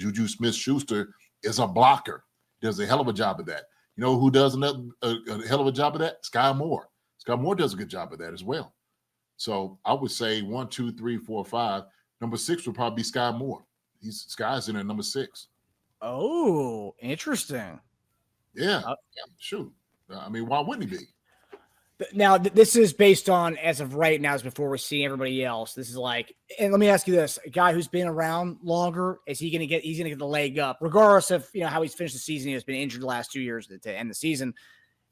Juju Smith-Schuster is a blocker. Does a hell of a job of that. You know who does a hell of a job of that? Skyy Moore. Skyy Moore does a good job of that as well. So I would say 1, 2, 3, 4, 5. Number 6 would probably be Skyy Moore. Skyy's in at number 6. Oh, interesting. Yeah, shoot. I mean, why wouldn't he be? Now, this is based on, as of right now, as before we're seeing everybody else. This is like, and let me ask you this: a guy who's been around longer, is he going to get? He's going to get the leg up, regardless of how he's finished the season. He has been injured the last 2 years to end the season.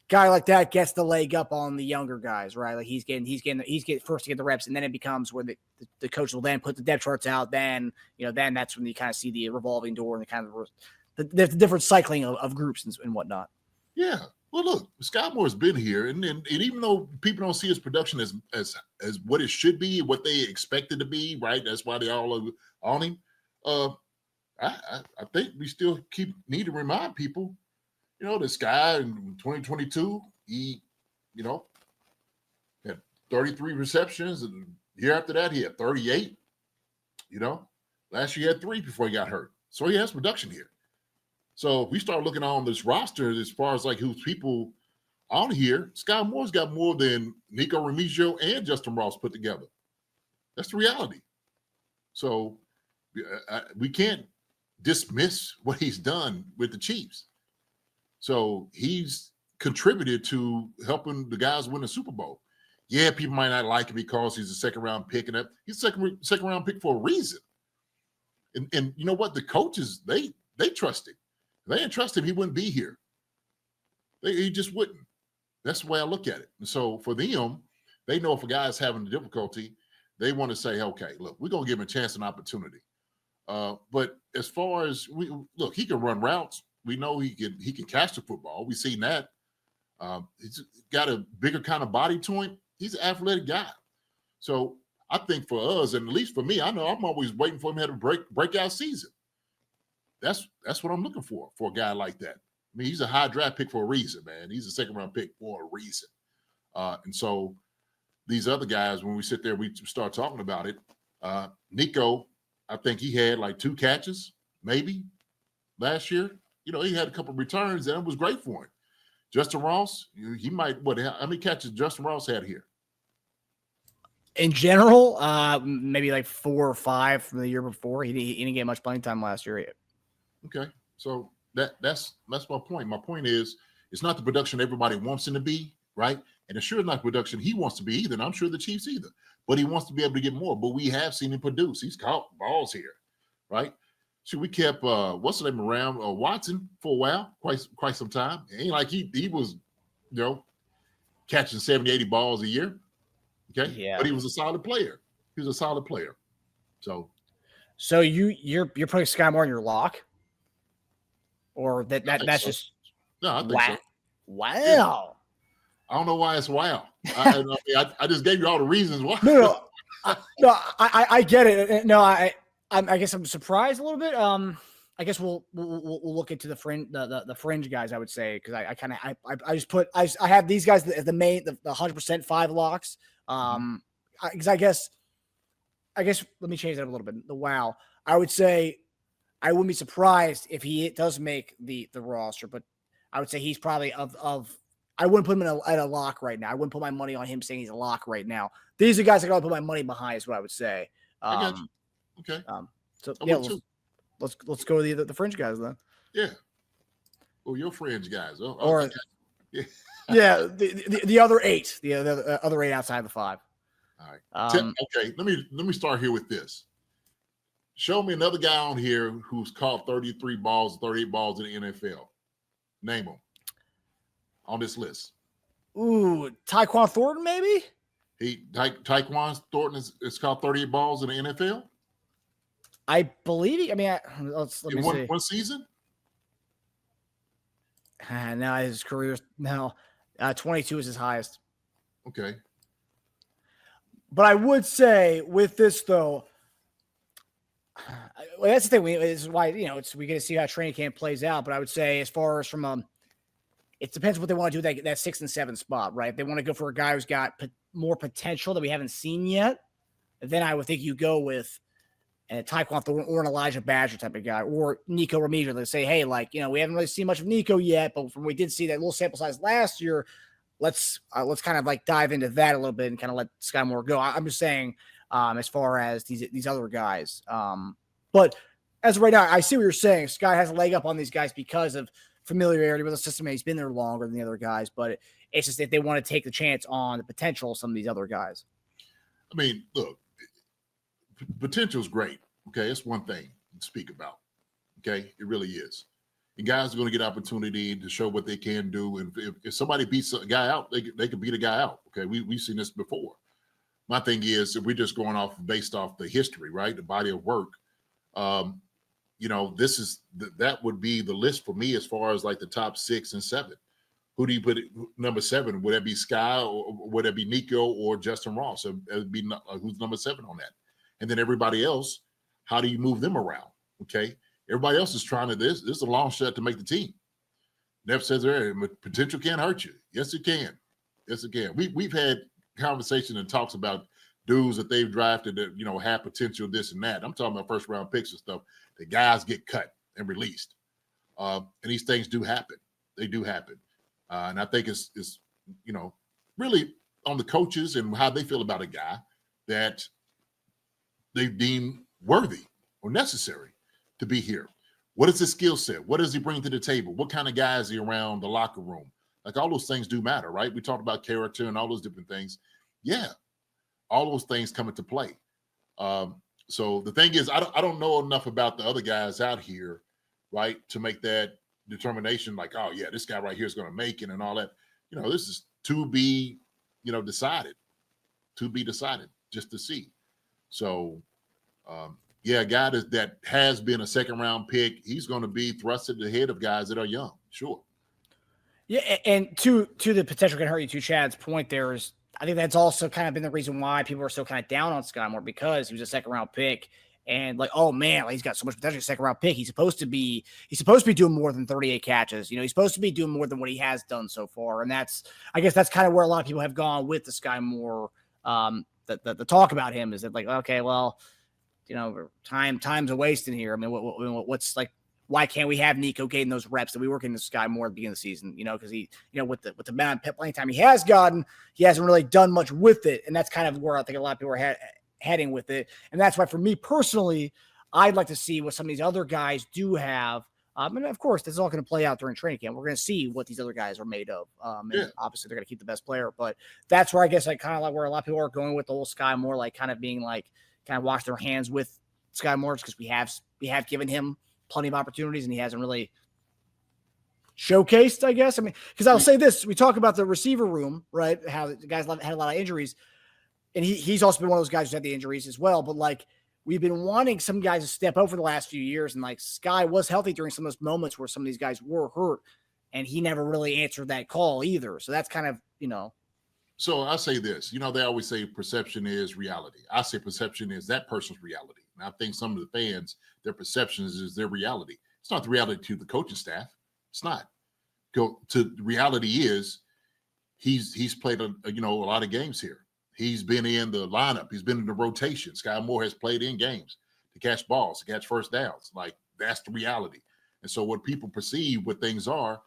Guy like that gets the leg up on the younger guys, right? Like he's getting first to get the reps, and then it becomes where the coach will then put the depth charts out. Then then that's when you kind of see the revolving door and the kind of the different cycling of groups and whatnot. Yeah. Well, look, Skyy Moore's been here, and even though people don't see his production as what it should be, what they expect it to be, right? That's why they all are on him. I think we still need to remind people, this guy in 2022, he, had 33 receptions, and the year after that he had 38. Last year he had 3 before he got hurt, so he has production here. So if we start looking on this roster as far as like who's people on here, Skyy Moore's got more than Nico Remigio and Justyn Ross put together. That's the reality. So we can't dismiss what he's done with the Chiefs. So he's contributed to helping the guys win the Super Bowl. Yeah, people might not like him because he's a second-round pick, and he's a second-round pick for a reason. And you know what? The coaches, they trust him. If they didn't trust him, he wouldn't be here. He just wouldn't. That's the way I look at it. And so for them, they know if a guy's having a difficulty, they want to say, okay, look, we're going to give him a chance and opportunity. But as far as he can run routes. We know he can catch the football. We've seen that. He's got a bigger kind of body to him. He's an athletic guy. So I think for us, and at least for me, I know I'm always waiting for him to have a breakout season. That's what I'm looking for a guy like that. I mean, he's a high draft pick for a reason, man. He's a second-round pick for a reason. And so these other guys, when we sit there, we start talking about it. Nico, I think he had like 2 catches, maybe, last year. He had a couple of returns, and it was great for him. Justyn Ross, he might, how many catches Justyn Ross had here? In general, maybe like 4 or 5 from the year before. He didn't get much playing time last year. Okay, so that's my point. My point is, it's not the production everybody wants him to be, right? And it's sure not the production he wants to be either, and I'm sure the Chiefs either. But he wants to be able to get more. But we have seen him produce. He's caught balls here, right? So we kept what's the name around Watson for a while, quite some time. It ain't like he was, catching 70, 80 balls a year. Okay, yeah. But he was a solid player. So you're putting Skyy Moore in your lock. Or that's so. Just no, I think so. Wow. Yeah. I don't know why it's wow. I just gave you all the reasons why. No, I get it. No, I guess I'm surprised a little bit. I guess we'll look into the fringe guys. I would say because I have these guys as the main the 100% 5 locks. Because I guess let me change that a little bit. The wow, I would say. I wouldn't be surprised if he does make the roster, but I would say he's probably of I wouldn't put him at a lock right now. I wouldn't put my money on him saying he's a lock right now. These are guys I gotta put my money behind is what I would say. I got you. Okay. So yeah, let's go to the fringe guys then. Yeah. Oh, your fringe guys. Yeah, the other 8, the other 8 outside the 5. All right. Okay. Let me start here with this. Show me another guy on here who's caught 33 balls, 38 balls in the NFL. Name him on this list. Ooh, Tyquan Thornton, maybe? Tyquan Thornton is caught 38 balls in the NFL? I believe let me see. One season? No, his career, 22 is his highest. Okay. But I would say with this, though, that's the thing. This is why we get to see how training camp plays out. But I would say, as far as from it depends what they want to do that 6 and 7 spot, right? If they want to go for a guy who's got more potential that we haven't seen yet, then I would think you go with and a Tyquan Thornton or an Elijah Badger type of guy, or Nico Remigio. They say, hey, like, we haven't really seen much of Nico yet, but from we did see that little sample size last year, let's kind of like dive into that a little bit and kind of let Skyy Moore go. I'm just saying, as far as these other guys. But as of right now, I see what you're saying. Skyy has a leg up on these guys because of familiarity with the system. He's been there longer than the other guys, but it's just if they want to take the chance on the potential of some of these other guys. I mean, look, potential is great. Okay, it's one thing to speak about. Okay, it really is. And guys are going to get opportunity to show what they can do. And if somebody beats a guy out, they can beat a guy out. Okay, we've seen this before. My thing is, if we're just going off based off the history, right, the body of work, this is that would be the list for me as far as like the top 6 and 7. Who do you put number 7? Would that be Skyy, or would that be Nico or Justyn Ross? It would be who's number 7 on that? And then everybody else, how do you move them around? Okay, everybody else is trying to this is a long shot to make the team. Neff says there, potential can't hurt you. Yes, it can. Yes, it can. We've had conversation and talks about dudes that they've drafted that have potential, this and that. I'm talking about first round picks and stuff. The guys get cut and released, and these things do happen. They do happen, and I think it's really on the coaches and how they feel about a guy that they deem worthy or necessary to be here. What is his skill set? What does he bring to the table? What kind of guy is he around the locker room? Like all those things do matter, right? We talked about character and all those different things. Yeah, all those things come into play. So the thing is, I don't know enough about the other guys out here, right, to make that determination like, oh, yeah, this guy right here is going to make it and all that. This is to be, decided, just to see. So, a guy that has been a second-round pick, he's going to be thrusted ahead of guys that are young, sure. Yeah, and to the potential can hurt you, to Chad's point there is, I think that's also kind of been the reason why people are so kind of down on Skyy Moore, because he was a second-round pick. And like, oh man, he's got so much potential. Second round pick. He's supposed to be doing more than 38 catches. He's supposed to be doing more than what he has done so far. And I guess that's kind of where a lot of people have gone with the Skyy Moore. The talk about him is that like, okay, well, time's a wasting here. I mean, what's like, why can't we have Nico getting those reps that we were getting the Skyy Moore at the beginning of the season? Because he, with the amount of playing time he has gotten, he hasn't really done much with it. And that's kind of where I think a lot of people are heading with it. And that's why for me personally, I'd like to see what some of these other guys do have. And of course, this is all going to play out during training camp. We're going to see what these other guys are made of. And obviously they're going to keep the best player, but that's where I guess I kind of like where a lot of people are going with the whole Skyy Moore, like kind of being like, kind of wash their hands with Skyy Moore, because we have given him plenty of opportunities and he hasn't really showcased, I guess. I mean, because I'll say this, we talk about the receiver room, right? How the guys had a lot of injuries. And he's also been one of those guys who had the injuries as well. But like, we've been wanting some guys to step up for the last few years. And like, Skyy was healthy during some of those moments where some of these guys were hurt, and he never really answered that call either. So that's kind of, So I say this, they always say perception is reality. I say perception is that person's reality. And I think some of the fans, their perceptions is their reality. It's not the reality to the coaching staff. It's not. The reality is he's played a lot of games here. He's been in the lineup. He's been in the rotation. Skyy Moore has played in games to catch balls, to catch first downs. Like, that's the reality. And so what people perceive what things are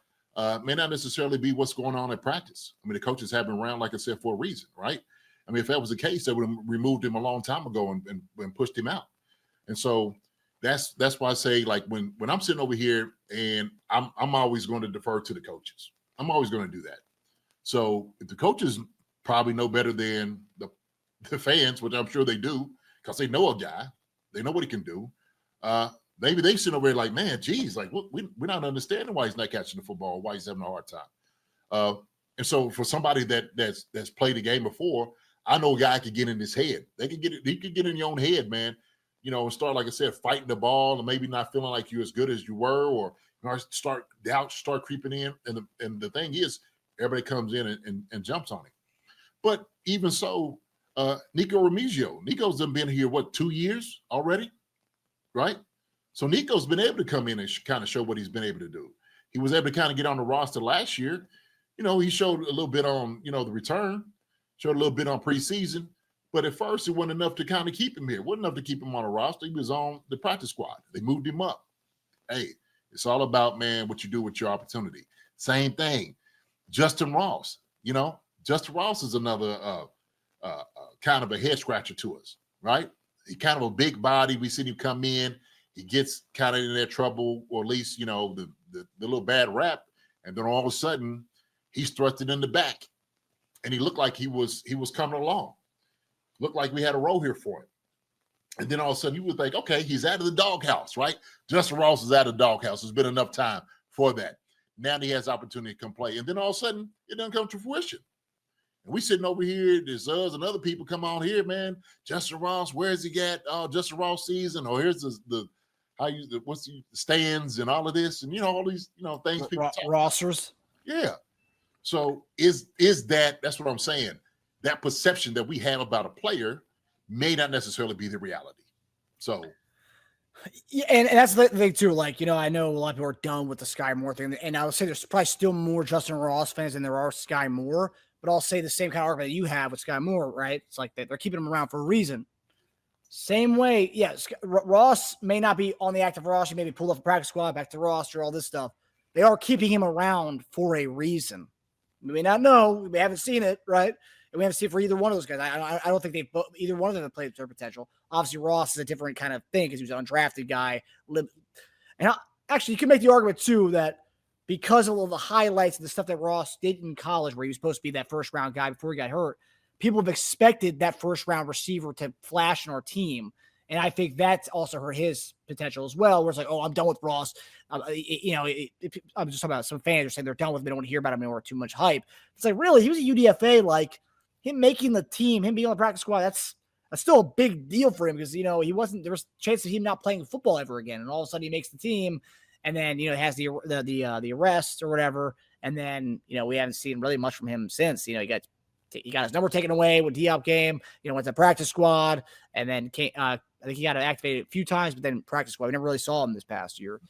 may not necessarily be what's going on in practice. I mean, the coaches have been around, like I said, for a reason, right? I mean, if that was the case, they would have removed him a long time ago and pushed him out. And so that's why I say, like, when I'm sitting over here, and I'm always going to defer to the coaches. I'm always going to do that. So if the coaches probably know better than the fans, which I'm sure they do, because they know a guy, they know what he can do. Maybe they sit over there like, man, geez, like we're not understanding why he's not catching the football, why he's having a hard time. And so for somebody that's played the game before, I know a guy could get in his head. He could get in your own head, man. And start, like I said, fighting the ball, and maybe not feeling like you're as good as you were, or doubts start creeping in. And the thing is, everybody comes in and jumps on him. But even so, Nico Remigio. Nico's been here, 2 years already, right? So Nico's been able to come in and kind of show what he's been able to do. He was able to kind of get on the roster last year. He showed a little bit on, the return, showed a little bit on preseason, But at first, it wasn't enough to kind of keep him here. It wasn't enough to keep him on a roster. He was on the practice squad. They moved him up. Hey, it's all about, man, what you do with your opportunity. Same thing. Justyn Ross, Justyn Ross is another kind of a head scratcher to us, right? He kind of a big body. We seen him come in. He gets kind of in their trouble, or at least, the little bad rap. And then all of a sudden, he's thrusted in the back. And he looked like he was coming along. Looked like we had a role here for him. And then all of a sudden, you would think, okay, he's out of the doghouse, right? Justyn Ross is out of the doghouse. There's been enough time for that. Now he has opportunity to come play. And then all of a sudden, it doesn't come to fruition. And we sitting over here, there's us and other people come on here, man. Justyn Ross, where's he at? Justyn Ross season, or here's the stands and all of this, and all these things people rosters. Yeah. So is that's what I'm saying. That perception that we have about a player may not necessarily be the reality. So yeah, and that's the thing too. Like, I know a lot of people are done with the Skyy Moore thing, and I would say there's probably still more Justyn Ross fans than there are Skyy Moore. But I'll say the same kind of argument that you have with Skyy Moore, right? It's like they're keeping him around for a reason. Same way, yes. Ross may not be on the active roster, maybe pulled off a practice squad, back to roster, all this stuff. They are keeping him around for a reason. We may not know, we haven't seen it, right? And we haven't seen it for either one of those guys. I don't think either one of them have played to their potential. Obviously, Ross is a different kind of thing because he was an undrafted guy. And actually, you can make the argument too that because of all the highlights and the stuff that Ross did in college, where he was supposed to be that first round guy before he got hurt, people have expected that first round receiver to flash in our team. And I think that's also hurt his potential as well, where it's like, oh, I'm done with Ross. I'm just talking about some fans are saying they're done with him. They don't want to hear about him anymore. Too much hype. It's like, really, he was a UDFA. Like, him making the team, him being on the practice squad, that's still a big deal for him because, he wasn't, there was a chance of him not playing football ever again. And all of a sudden he makes the team. And then, has the arrest or whatever. And then, we haven't seen really much from him since. He got his number taken away with Diop game, went to practice squad, and then I think he got activated a few times, but then practice squad. We never really saw him this past year.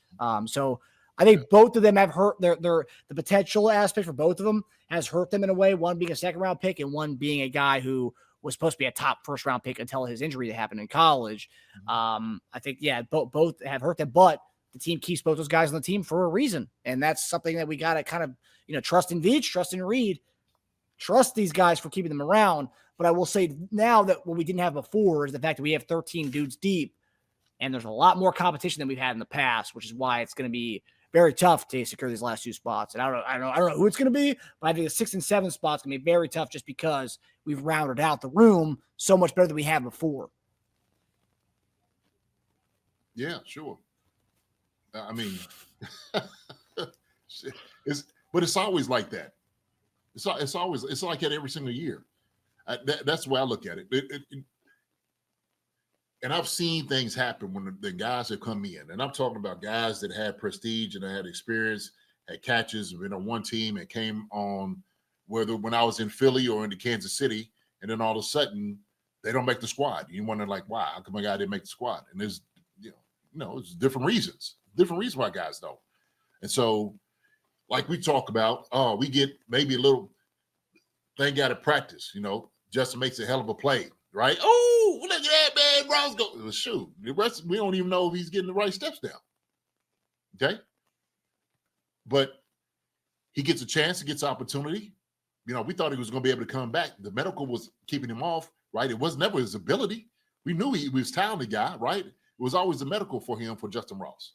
So I think both of them have hurt the potential aspect for both of them has hurt them in a way, one being a second round pick and one being a guy who was supposed to be a top first round pick until his injury that happened in college. I think, both have hurt them, but the team keeps both those guys on the team for a reason. And that's something that we got to kind of, trust in Veach, trust in Reed, trust these guys for keeping them around. But I will say now that what we didn't have before is the fact that we have 13 dudes deep and there's a lot more competition than we've had in the past, which is why it's going to be very tough to secure these last two spots. And I don't know who it's going to be, but I think the 6 and 7 spots going to be very tough just because we've rounded out the room so much better than we had before. Yeah, sure. I mean, it's always like that. It's like that every single year. That's the way I look at it. And I've seen things happen when the guys have come in, and I'm talking about guys that had prestige and had experience, had catches, been on one team and came on, whether when I was in Philly or into Kansas City, and then all of a sudden they don't make the squad. You wonder like, why? How come my guy didn't make the squad? And there's, it's different reasons why guys don't. And so, like we talk about, we get maybe a little thing out of practice. Justyn makes a hell of a play, right? Oh, look at that, man. Ross go. Shoot, the rest we don't even know if he's getting the right steps down. Okay, but he gets a chance, he gets opportunity. We thought he was going to be able to come back. The medical was keeping him off, right? It was never his ability. We knew he was a talented guy, right? It was always the medical for him, for Justyn Ross.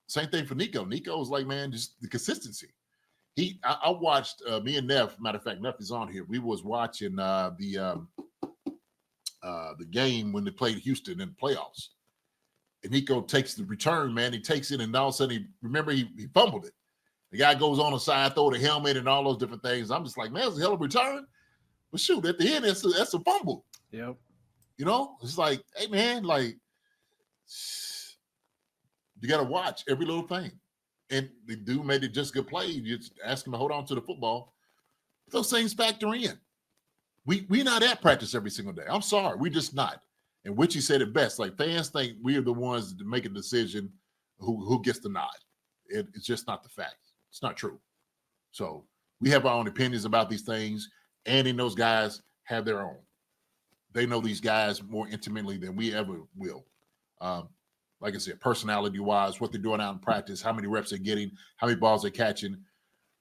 Same thing for Nico. Nico was like, man, just the consistency. I watched me and Neff. Matter of fact, Neff is on here. We was watching the game when they played Houston in the playoffs. And Nico takes the return, man. He takes it, and all of a sudden, he fumbled it. The guy goes on the side, throw the helmet, and all those different things. I'm just like, man, it's a hell of a return. But shoot, at the end, that's a fumble. Yep. It's like, hey, man, like, you got to watch every little thing. And the dude made it just good play. You just ask him to hold on to the football. Those things factor in. We're not at practice every single day. I'm sorry. We're just not. And Richie said it best. Like, fans think we are the ones to make a decision who gets the nod. It's just not the fact. It's not true. So we have our own opinions about these things. Andy and those guys have their own. they know these guys more intimately than we ever will. Like I said, personality-wise, what they're doing out in practice, how many reps they're getting, how many balls they're catching.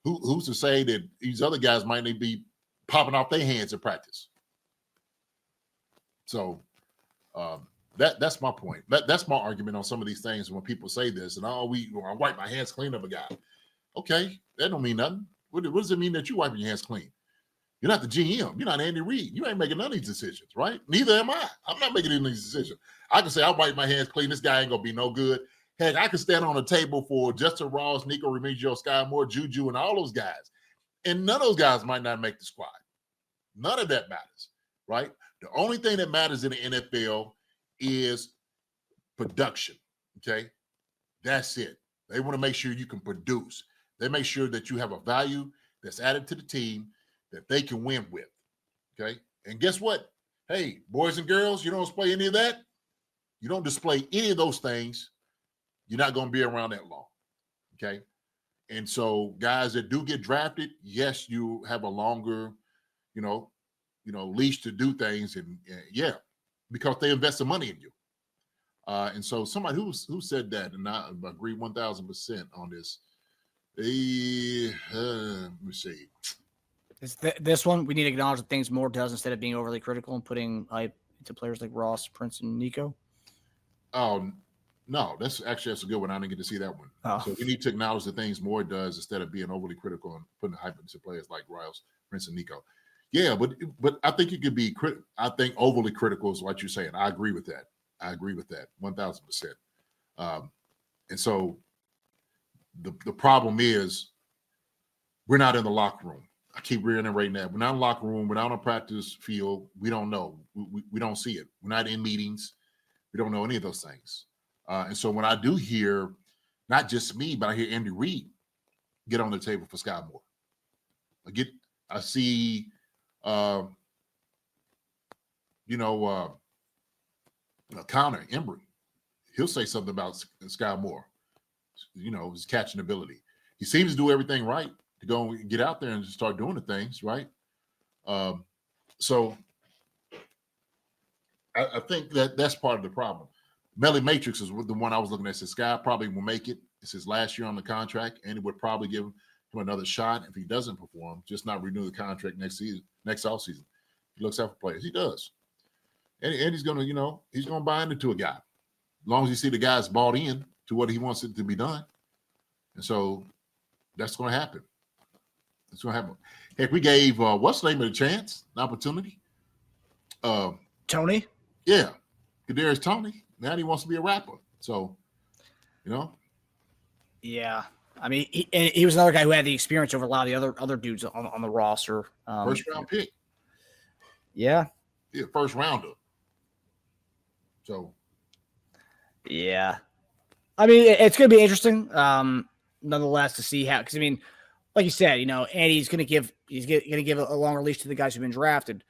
Who's to say that these other guys might not be popping off their hands in practice? So that's my point. That's my argument on some of these things. When people say this, and I wipe my hands clean of a guy. Okay, that don't mean nothing. What does it mean that you wiping your hands clean? You're not the GM. You're not Andy Reid. You ain't making none of these decisions, right? Neither am I. I'm not making any of these decisions. I can say I wipe my hands clean. This guy ain't gonna be no good. Heck, I can stand on a table for Justyn Ross, Nico Remigio, Skyy Moore, Juju, and all those guys, and none of those guys might not make the squad. None of that matters, right? The only thing that matters in the NFL is production. Okay, that's it. They want to make sure you can produce. They make sure that you have a value that's added to the team that they can win with. Okay. And guess what? Hey, boys and girls, you don't display any of that. You don't display any of those things. You're not going to be around that long. Okay. And so guys that do get drafted, yes, you have a longer, leash to do things. And yeah, because they invest the money in you. And so somebody who said that, and I agree 1000% on this. Let me see. This one, we need to acknowledge the things Moore does instead of being overly critical and putting hype into players like Ross, Prince, and Nico. Oh, no, that's a good one. I didn't get to see that one. Oh. So we need to acknowledge the things Moore does instead of being overly critical and putting hype into players like Ross, Prince, and Nico. Yeah, but I think you could be I think overly critical is what you're saying. I agree with that. 1000%. And so the problem is we're not in the locker room. I keep reiterating that. We're not in the locker room. We're not on a practice field. We don't know. We don't see it. We're not in meetings. We don't know any of those things. And so when I do hear, not just me, but I hear Andy Reid get on the table for Skyy Moore. I see, Connor Embry. He'll say something about Skyy Moore, his catching ability. He seems to do everything right to go and get out there and start doing the things, right? So I think that's part of the problem. Melly Matrix is the one I was looking at. Says Skyy probably will make it. It's his last year on the contract, and it would probably give him another shot if he doesn't perform, just not renew the contract next offseason. He looks out for players. He does. And he's going to, he's going to buy into a guy. As long as you see the guy's bought in to what he wants it to be done. And so that's going to happen. It's going to happen. Heck, we gave, what's the name of the chance, an opportunity? Tony? Yeah. Kadarius Toney. Now he wants to be a rapper. So, Yeah. I mean, he was another guy who had the experience over a lot of the other dudes on the roster. First round pick. Yeah. Yeah, first rounder. So. Yeah. I mean, it's going to be interesting, nonetheless, to see how, because I mean, like you said, Andy's going to give a longer leash to the guys who've been drafted.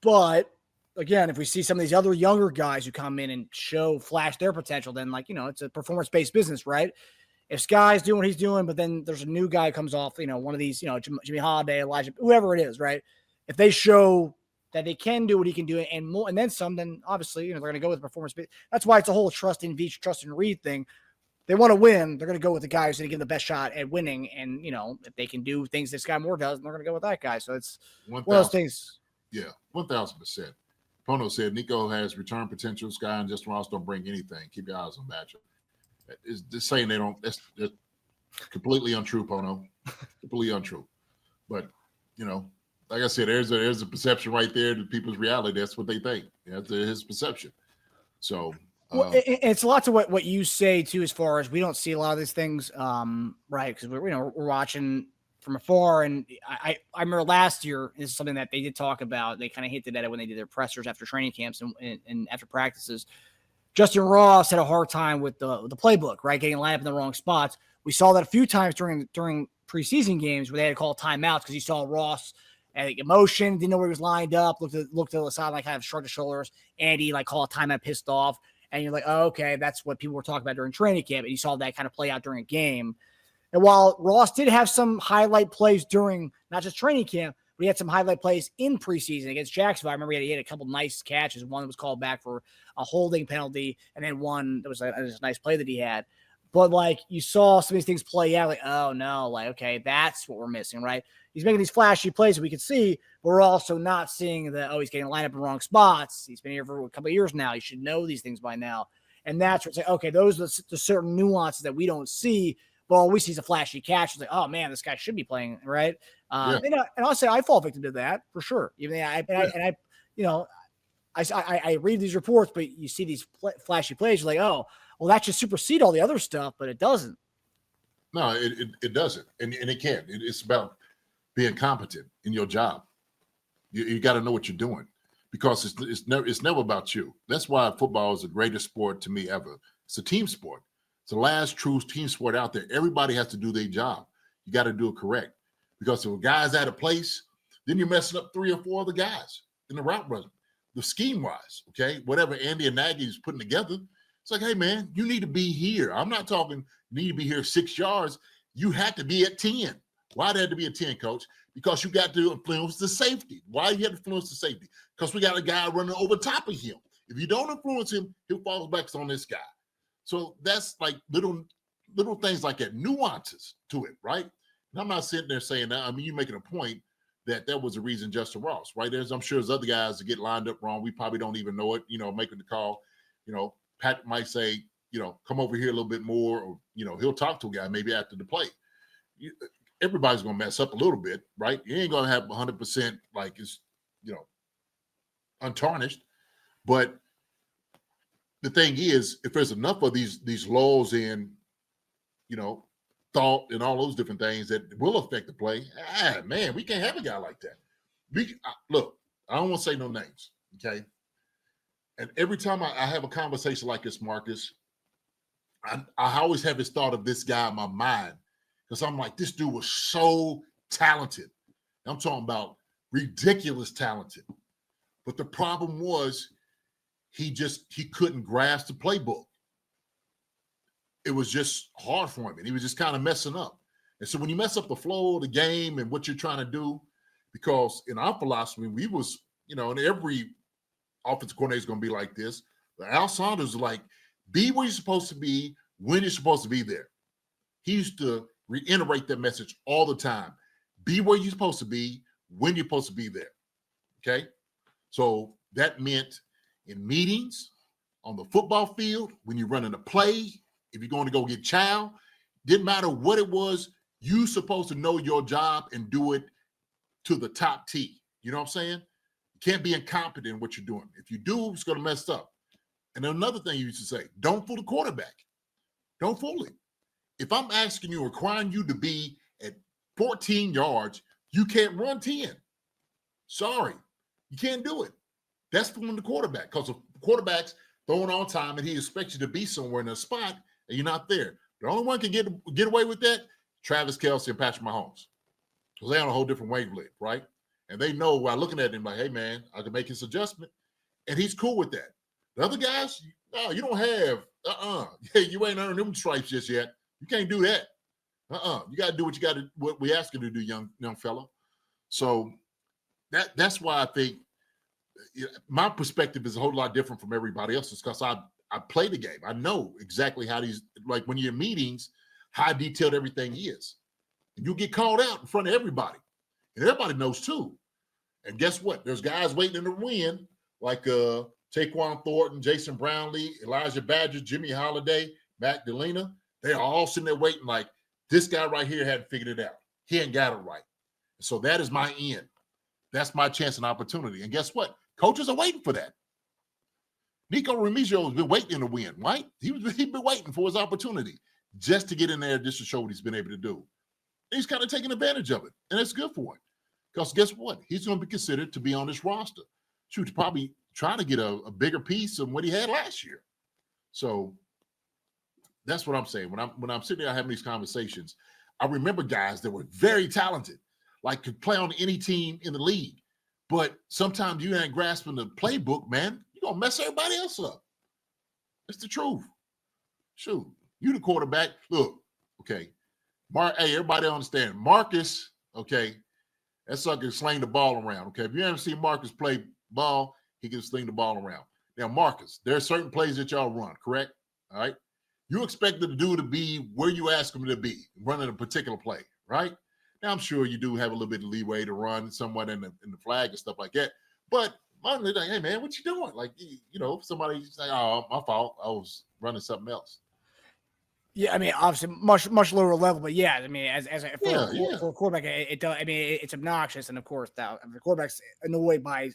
But again, if we see some of these other younger guys who come in and flash their potential, then it's a performance-based business, right? If Skyy's doing what he's doing, but then there's a new guy who comes off, one of these, Jimmy Holiday, Elijah, whoever it is, right? If they show that they can do what he can do and more, and then some, then obviously, they're going to go with performance. That's why it's a whole trust in Veach, trust in Reid thing. They want to win. They're going to go with the guy who's going to give them the best shot at winning. And, if they can do things that Skyy Moore does, they're going to go with that guy. So it's 1,000, one of those things. Yeah, 1,000%. Pono said Nico has return potential. Skyy and Justyn Ross don't bring anything. Keep your eyes on Badger. It's just saying they don't. That's completely untrue, Pono. Completely untrue. But, like I said, there's a perception right there to people's reality. That's what they think. That's his perception. So. Well, it's a lot to what you say too, as far as we don't see a lot of these things, right? Because we're watching from afar, and I remember last year this is something that they did talk about. They kind of hinted at it when they did their pressers after training camps and after practices. Justyn Ross had a hard time with the playbook, right? Getting lined up in the wrong spots. We saw that a few times during preseason games where they had to call timeouts because you saw Ross and emotion, didn't know where he was lined up, looked to the side, kind of shrugged his shoulders. Andy call a timeout, pissed off. And you're like, oh, okay, that's what people were talking about during training camp. And you saw that kind of play out during a game. And while Ross did have some highlight plays during not just training camp, but We had some highlight plays in preseason against Jacksonville. I remember he had a couple nice catches. One was called back for a holding penalty, and then one that was a nice play that he had. But like you saw some of these things play out, like, oh no, like, okay, that's what we're missing, right? He's making these flashy plays that we can see, but we're also not seeing that, oh, he's getting lined up in the wrong spots. He's been here for a couple of years now. You should know these things by now. And that's where it's like, okay, those are the certain nuances that we don't see. But all we see is a flashy catch. It's like, oh man, this guy should be playing, right? And I'll say I fall victim to that for sure. Even I read these reports, but you see these flashy plays, you're like, oh, well, that should supersede all the other stuff, but it doesn't. No, it doesn't, and it can't. It's about being competent in your job. You got to know what you're doing, because it's never about you. That's why football is the greatest sport to me ever. It's a team sport. It's the last true team sport out there. Everybody has to do their job. You got to do it correct, because if a guy's out of place, then you're messing up 3 or 4 other guys in the route run, the scheme wise. Okay, whatever Andy and Nagy is putting together. It's like, hey, man, you need to be here. I'm not talking need to be here 6 yards. You have to be at 10. Why did it have to be at 10, Coach? Because you got to influence the safety. Why you have to influence the safety? Because we got a guy running over top of him. If you don't influence him, he'll fall back on this guy. So that's like little things like that, nuances to it, right? And I'm not sitting there saying that. I mean, you're making a point that was the reason Justyn Ross, right? I'm sure there's other guys that get lined up wrong. We probably don't even know it, making the call, Pat might say, come over here a little bit more, or, he'll talk to a guy maybe after the play. Everybody's going to mess up a little bit, right? You ain't going to have 100% like it's, untarnished. But the thing is, if there's enough of these lulls in, thought and all those different things that will affect the play, man, we can't have a guy like that. Look, I don't want to say no names, okay? And every time I have a conversation like this, Marcus, I always have this thought of this guy in my mind, because I'm like, this dude was so talented. I'm talking about ridiculous talented. But the problem was he couldn't grasp the playbook. It was just hard for him, and he was just kind of messing up. And so when you mess up the flow of the game and what you're trying to do, because in our philosophy, we was, and every offensive coordinator is going to be like this. But Al Saunders is like, be where you're supposed to be when you're supposed to be there. He used to reiterate that message all the time. Be where you're supposed to be when you're supposed to be there. Okay? So that meant in meetings, on the football field, when you're running a play, if you're going to go get chow, didn't matter what it was, you're supposed to know your job and do it to the top T. You know what I'm saying? Can't be incompetent in what you're doing. If you do, it's going to mess up. And another thing you used to say, don't fool the quarterback. Don't fool him. If I'm asking you, requiring you to be at 14 yards, you can't run 10. Sorry, you can't do it. That's fooling the quarterback, because the quarterback's throwing on time and he expects you to be somewhere in a spot and you're not there. The only one can get away with that, Travis Kelce and Patrick Mahomes, because they're on a whole different wavelength, right? And they know while looking at him like, hey, man, I can make his adjustment. And he's cool with that. The other guys, no, you don't have, you ain't earned them stripes just yet. You can't do that. You got to do what we ask you to do, young fellow. So that's why I think my perspective is a whole lot different from everybody else's, because I play the game. I know exactly how these, like when you're in meetings, how detailed everything is. And you get called out in front of everybody. And everybody knows too. And guess what? There's guys waiting in the wind, like Taquan Thornton, Jason Brownlee, Elijah Badger, Jimmy Holiday, Matt Delina. They're all sitting there waiting like, this guy right here hadn't figured it out. He ain't got it right. So that is my end. That's my chance and opportunity. And guess what? Coaches are waiting for that. Nico Remigio has been waiting in the wind, right? He's been waiting for his opportunity just to get in there, just to show what he's been able to do. And he's kind of taking advantage of it, and it's good for him. Because guess what? He's going to be considered to be on this roster. Shoot, probably trying to get a bigger piece of what he had last year. So that's what I'm saying. When I'm sitting there having these conversations, I remember guys that were very talented, like could play on any team in the league. But sometimes you ain't grasping the playbook, man. You're going to mess everybody else up. It's the truth. Shoot, you the quarterback. Look, okay. Hey, everybody understand. Marcus, okay, That sucker can sling the ball around. Okay, if you haven't seen Marcus play ball, he can sling the ball around. Now, Marcus, there are certain plays that y'all run, correct? All right. You expect the dude to be where you ask him to be, running a particular play, right? Now, I'm sure you do have a little bit of leeway to run somewhat in the flag and stuff like that. But Martin, like, hey man, what you doing? Like, somebody's like, oh, my fault. I was running something else. Yeah, I mean, obviously, much lower level, but yeah, I mean, for a quarterback, it does. I mean, it's obnoxious, and of course, the quarterback's annoyed by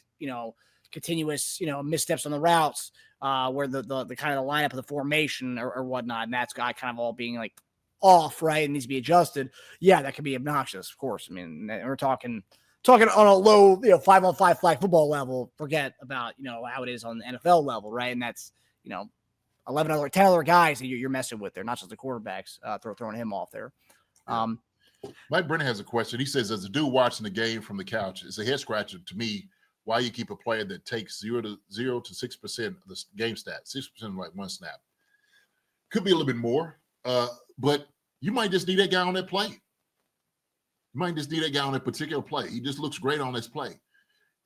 continuous missteps on the routes, where the kind of the lineup of the formation or whatnot, and that's got kind of all being like off, right, and needs to be adjusted. Yeah, that can be obnoxious, of course. I mean, we're talking on a low 5-on-5 flag football level. Forget about how it is on the NFL level, right? And that's 10 other guys that you're messing with there, not just the quarterbacks throwing him off there. Mike Brennan has a question. He says, as a dude watching the game from the couch, it's a head scratcher to me why you keep a player that takes 0 to 6% of the game stat, 6% like one snap. Could be a little bit more, but you might just need that guy on that play. You might just need that guy on that particular play. He just looks great on this play.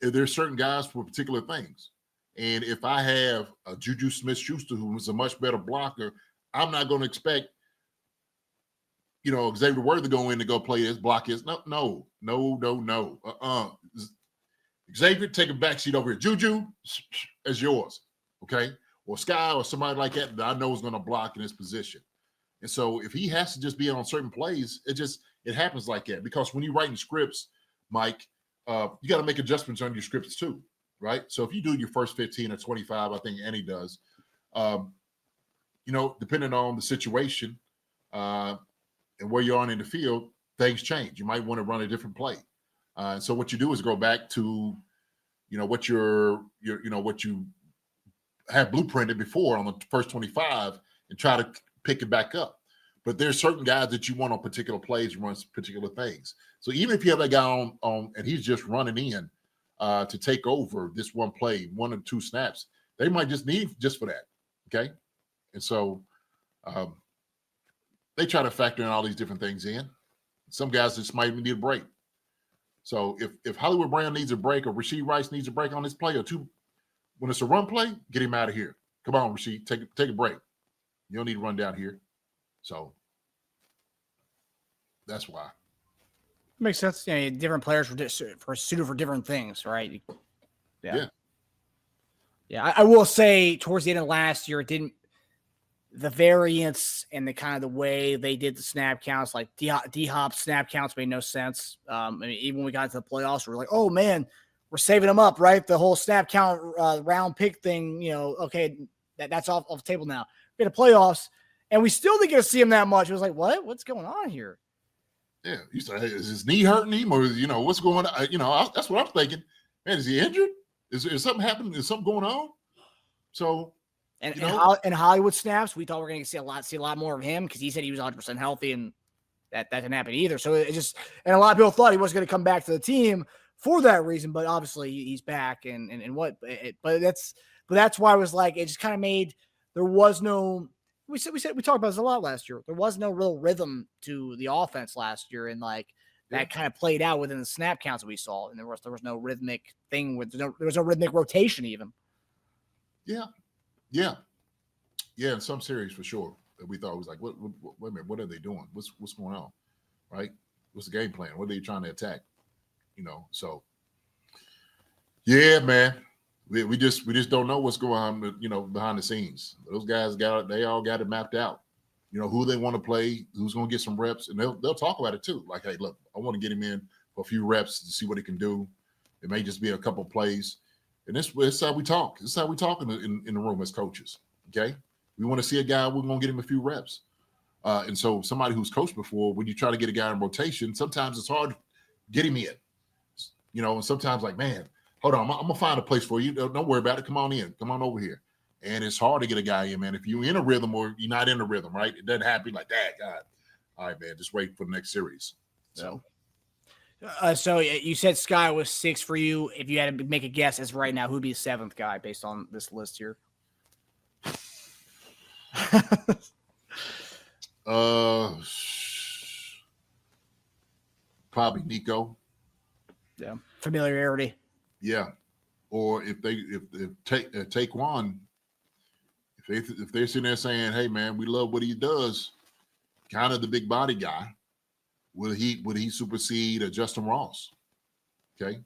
There's certain guys for particular things. And if I have a Juju Smith-Schuster who was a much better blocker, I'm not going to expect, Xavier Worthy to go in to go play this, block his. No. Xavier, take a backseat over here. Juju, is yours, okay? Or Skyy or somebody like that I know is going to block in this position. And so if he has to just be on certain plays, it happens like that. Because when you're writing scripts, Mike, you got to make adjustments on your scripts too. Right. So if you do your first 15 or 25, I think Annie does, depending on the situation and where you're on in the field, things change. You might want to run a different play. So what you do is go back to, what what you have blueprinted before on the first 25 and try to pick it back up. But there's certain guys that you want on particular plays, run particular things. So even if you have that guy on and he's just running in, to take over this one play, 1 or 2 snaps, they might just need just for that. Okay. And so they try to factor in all these different things in. Some guys just might even need a break. So if Hollywood Brown needs a break or Rasheed Rice needs a break on this play or two, when it's a run play, get him out of here. Come on, Rasheed, take a break. You don't need to run down here. So that's why. Makes sense. Different players for suited for different things, right? Yeah. I will say towards the end of last year, the variance and the kind of the way they did the snap counts, like D-Hop snap counts made no sense. I mean, even when we got to the playoffs, we were like, oh man, we're saving them up, right? The whole snap count round pick thing, okay, that's off the table now. We had the playoffs, and we still didn't get to see him that much. It was like, what's going on here? Yeah, you say, hey, is his knee hurting him, or what's going on? That's what I'm thinking. Man, is he injured? Is something happening? Is something going on? So, and Hollywood snaps, we thought we were going to see a lot more of him because he said he was 100% healthy, and that didn't happen either. So and a lot of people thought he wasn't going to come back to the team for that reason, but obviously he's back, but that's why I was like, it just kind of made there was no. We talked about this a lot last year. There was no real rhythm to the offense last year, and that kind of played out within the snap counts that we saw. And there was no rhythmic thing there was no rhythmic rotation even. Yeah. In some series for sure. We thought it was like, wait a minute, what are they doing? What's going on, right? What's the game plan? What are they trying to attack? So yeah, man. We just don't know what's going on, behind the scenes. Those guys they all got it mapped out. Who they want to play, who's going to get some reps, and they'll talk about it too. Like, hey, look, I want to get him in for a few reps to see what he can do. It may just be a couple plays, and this is how we talk. This is how we talk in the room as coaches. Okay, we want to see a guy. We're going to get him a few reps, and so somebody who's coached before, when you try to get a guy in rotation, sometimes it's hard to get him in. And sometimes like, man. Hold on, I'm going to find a place for you. Don't worry about it. Come on in. Come on over here. And it's hard to get a guy in, man. If you're in a rhythm or you're not in a rhythm, right? It doesn't happen like that. God. All right, man. Just wait for the next series. So you said Skyy was 6 for you. If you had to make a guess as right now, who'd be the 7th guy based on this list here? Probably Nico. Yeah, familiarity. Yeah, or if Taekwon, if they're sitting there saying, "Hey man, we love what he does," kind of the big body guy, would he supersede Justyn Ross? Okay,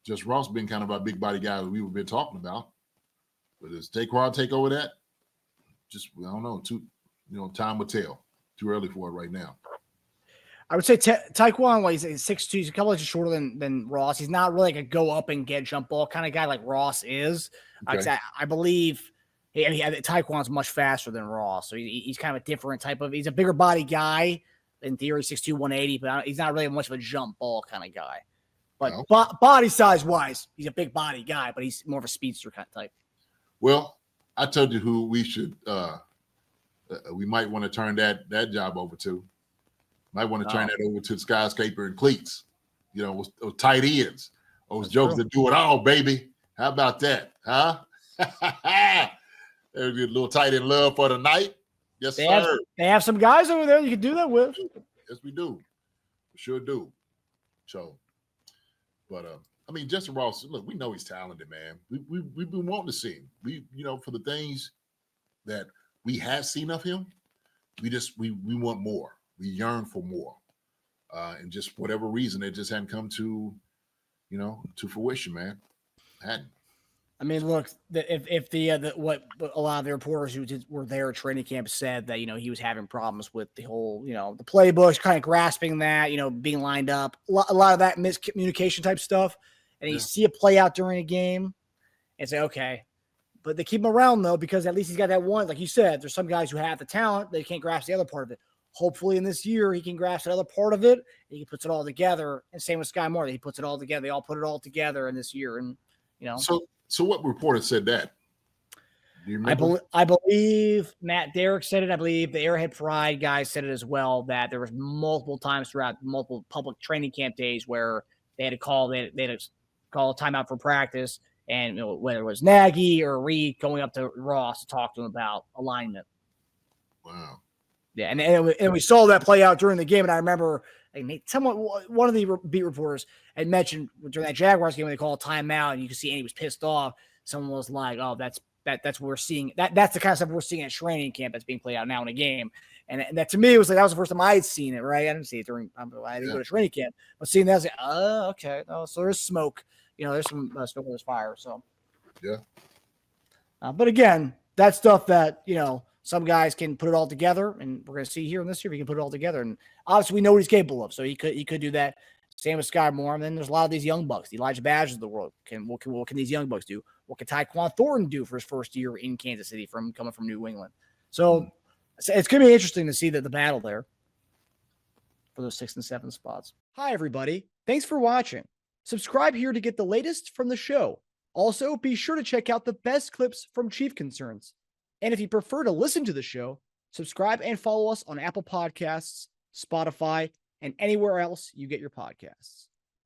just Ross been kind of our big body guy that we've been talking about, but does Taekwon take over that? Just I don't know. Time will tell. Too early for it right now. I would say Taekwon, well, he's 6'2", he's a couple inches shorter than Ross. He's not really like a go up and get jump ball kind of guy like Ross is. Okay. I believe Taekwon's much faster than Ross, so he's kind of a different type of. He's a bigger body guy in theory, 6'2", 180, but he's not really much of a jump ball kind of guy. But body size wise, he's a big body guy, but he's more of a speedster kind of type. Well, I told you who we should. We might want to turn that job over to. Might want to turn that over to the skyscraper and cleats. Those tight ends, those jokes that do it all, baby. How about that, huh? There's a little tight end love for the night. Yes, sir. They have some guys over there you can do that with. Yes, we do. We sure do. So, but Justyn Ross. Look, we know he's talented, man. We've been wanting to see him. For the things that we have seen of him, we want more. We yearn for more, and just for whatever reason, it just hadn't come to fruition, man. Hadn't. I mean, look, if what a lot of the reporters who were there at training camp said that he was having problems with the whole the playbooks, kind of grasping that being lined up, a lot of that miscommunication type stuff, and you see it play out during a game, and say okay. But they keep him around though because at least he's got that one, like you said. There's some guys who have the talent, they can't grasp the other part of it. Hopefully in this year, he can grasp the other part of it. And he puts it all together. And same with Skyy Moore. He puts it all together. They all put it all together in this year. And, So what reporter said that? Do you remember? I believe Matt Derrick said it. I believe the Airhead Pride guys said it as well, that there was multiple times throughout multiple public training camp days where they had to call a timeout for practice. And whether it was Nagy or Reed going up to Ross to talk to him about alignment. Wow. Yeah, and we saw that play out during the game. And I remember one of the beat reporters had mentioned during that Jaguars game when they called a timeout, and you could see Andy was pissed off. Someone was like, "Oh, that's what we're seeing. That's the kind of stuff we're seeing at training camp that's being played out now in a game." And that to me it was like that was the first time I had seen it. Right? I didn't see it during. I didn't go to training camp, but seeing that, I was like, "Oh, okay. Oh, so there's smoke. There's some smoke, there's fire." So yeah. But again, that's stuff that some guys can put it all together, and we're going to see here in this year if he can put it all together. And obviously, we know what he's capable of, so he could do that. Same with Skyy Moore. And then there's a lot of these young bucks, the Elijah Badgers of the world. What can these young bucks do? What can Tyquan Thornton do for his first year in Kansas City coming from New England? So it's going to be interesting to see the battle there for those 6 and 7 spots. Hi, everybody. Thanks for watching. Subscribe here to get the latest from the show. Also, be sure to check out the best clips from Chief Concerns. And if you prefer to listen to the show, subscribe and follow us on Apple Podcasts, Spotify, and anywhere else you get your podcasts.